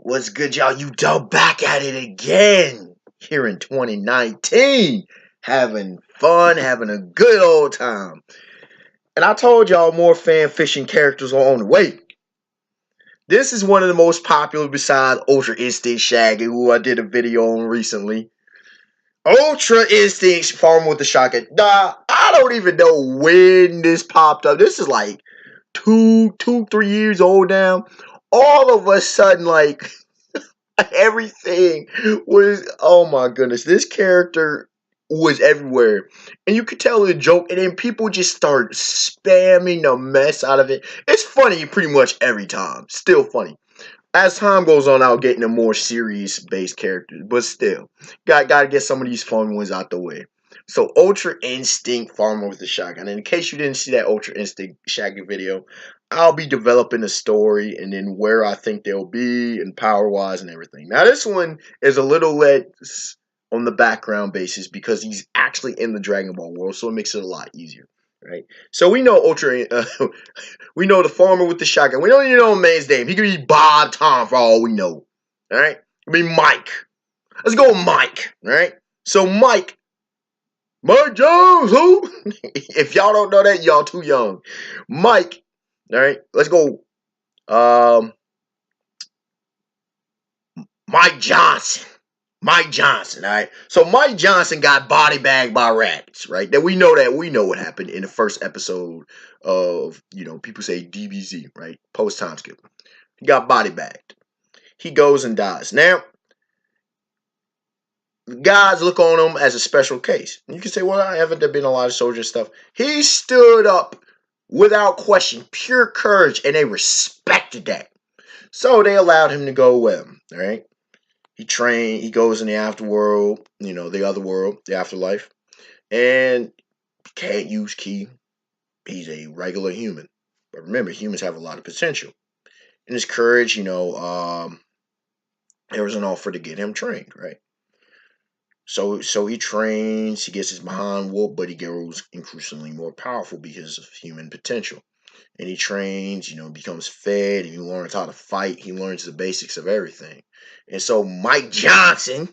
What's good, y'all? You done back at it again here in 2019. Having fun, having a good old time. And I told y'all more fan fishing characters are on the way. This is one of the most popular besides Ultra Instinct Shaggy, who I did a video on recently. Ultra Instinct Farmer with the Shotgun. Nah, I don't even know when this popped up. This is like 3 years old now. All of a sudden, like, everything was, oh my goodness, this character was everywhere, and you could tell the joke, and then people just start spamming the mess out of it. It's funny pretty much every time, still funny. As time goes on, I'll get into more serious based characters, but still gotta get some of these fun ones out the way. So Ultra Instinct Farmer with the Shotgun. And in case you didn't see that Ultra Instinct Shaggy video, I'll be developing a story and then where I think they'll be and power wise and everything. Now this one is a little less on the background basis because he's actually in the Dragon Ball world, so it makes it a lot easier, right? So we know Ultra, we know the farmer with the shotgun. We don't even know a man's name. He could be Bob, Tom, for all we know. All right, it could be Mike. Let's go with Mike. All right. So Mike Jones, who? If y'all don't know that, y'all too young. Mike. All right. Let's go. Mike Johnson. Mike Johnson, all right. So Mike Johnson got body bagged by rabbits, right? That we know what happened in the first episode of, people say DBZ, right? Post time skip. He got body bagged. He goes and dies. Now, guys look on him as a special case. You can say, well, haven't there been a lot of soldier stuff? He stood up without question, pure courage, and they respected that. So they allowed him to go with him, all right? He trained, he goes in the afterworld, the other world, the afterlife, and can't use ki. He's a regular human. But remember, humans have a lot of potential. And his courage, there was an offer to get him trained, right? So he trains, he gets his behind whooped, but he grows increasingly more powerful because of human potential. And he trains, becomes fed, and he learns how to fight. He learns the basics of everything. And so Mike Johnson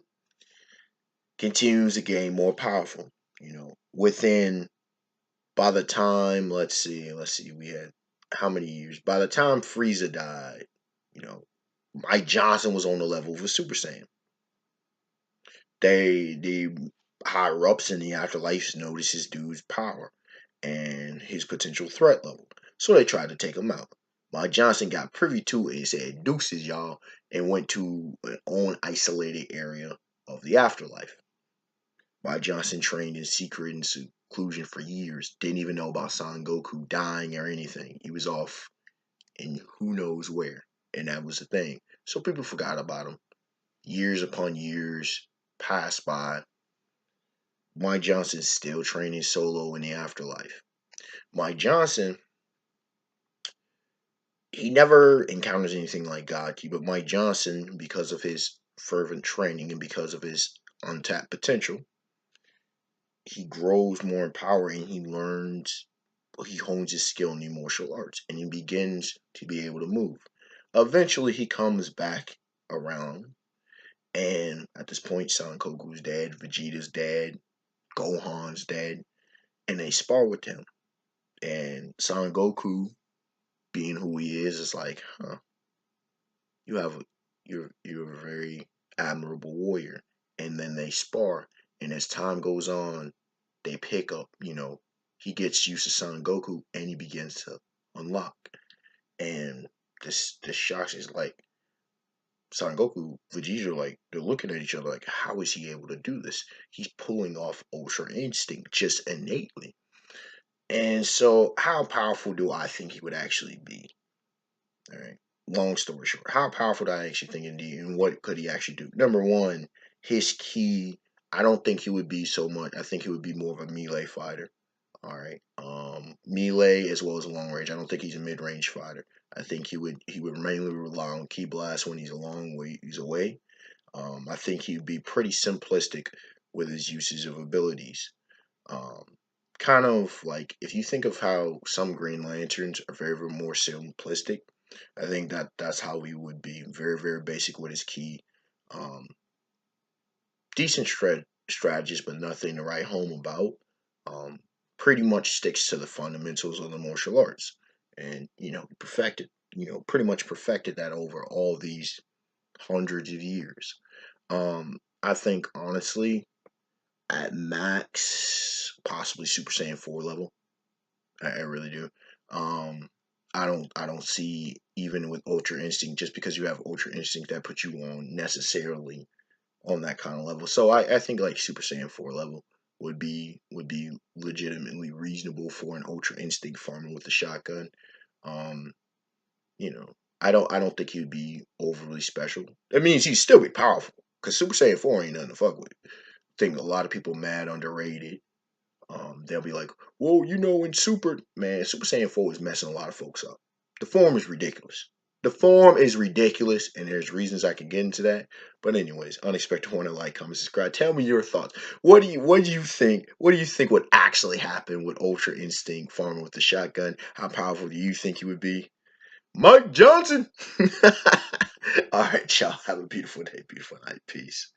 continues to gain more powerful. Within, by the time, let's see, we had how many years? By the time Frieza died, Mike Johnson was on the level of a Super Saiyan. The higher ups in the afterlife noticed his dude's power and his potential threat level, so they tried to take him out. Mike Johnson got privy to it and said, "Deuces, y'all," and went to an own isolated area of the afterlife. Mike Johnson trained in secret and seclusion for years. Didn't even know about Son Goku dying or anything. He was off in who knows where, and that was the thing. So people forgot about him. Years upon years passed by. Mike Johnson still training solo in the afterlife. Mike Johnson, he never encounters anything like God Ki, but Mike Johnson, because of his fervent training and because of his untapped potential, he grows more in power and he hones his skill in the martial arts and he begins to be able to move. Eventually, he comes back around, and at this point, Son Goku's dead, Vegeta's dead, Gohan's dead, and they spar with him. And Son Goku, being who he is like, huh, you're a very admirable warrior. And then they spar, and as time goes on, they pick up, he gets used to Son Goku and he begins to unlock. And this shocks is like Son Goku, Vegeta, like they're looking at each other like, how is he able to do this? He's pulling off Ultra Instinct just innately. And so, how powerful do I think he would actually be? All right. Long story short, how powerful do I actually think indeed, and what could he actually do? Number one, his ki. I don't think he would be so much. I think he would be more of a melee fighter. All right. Melee as well as long range. I don't think he's a mid range fighter. I think he would mainly rely on ki blast when he's a long ways away. I think he'd be pretty simplistic with his uses of abilities. Um, Kind of like if you think of how some Green Lanterns are very, very more simplistic, I think that's how he would be. Very, very basic with his key. Um, Decent strategist, but nothing to write home about. Um, Pretty much sticks to the fundamentals of the martial arts, and perfected. Pretty much perfected that over all these hundreds of years. I think honestly, at max, possibly Super Saiyan 4 level. I really do. Um, I don't see, even with Ultra Instinct, just because you have Ultra Instinct, that puts you on necessarily on that kind of level. So I think like Super Saiyan 4 level would be legitimately reasonable for an Ultra Instinct farmer with a shotgun. Um, you know, I don't think he'd be overly special. That means he'd still be powerful because Super Saiyan 4 ain't nothing to fuck with. I think a lot of people mad underrated. They'll be like, "Well, in Super Saiyan 4 is messing a lot of folks up. The form is ridiculous. The form is ridiculous, and there's reasons I can get into that. But anyways, unexpected one to like, comment, subscribe. Tell me your thoughts. What do you think? What do you think would actually happen with Ultra Instinct farming with the shotgun? How powerful do you think he would be? Mike Johnson. All right, y'all. Have a beautiful day, beautiful night. Peace.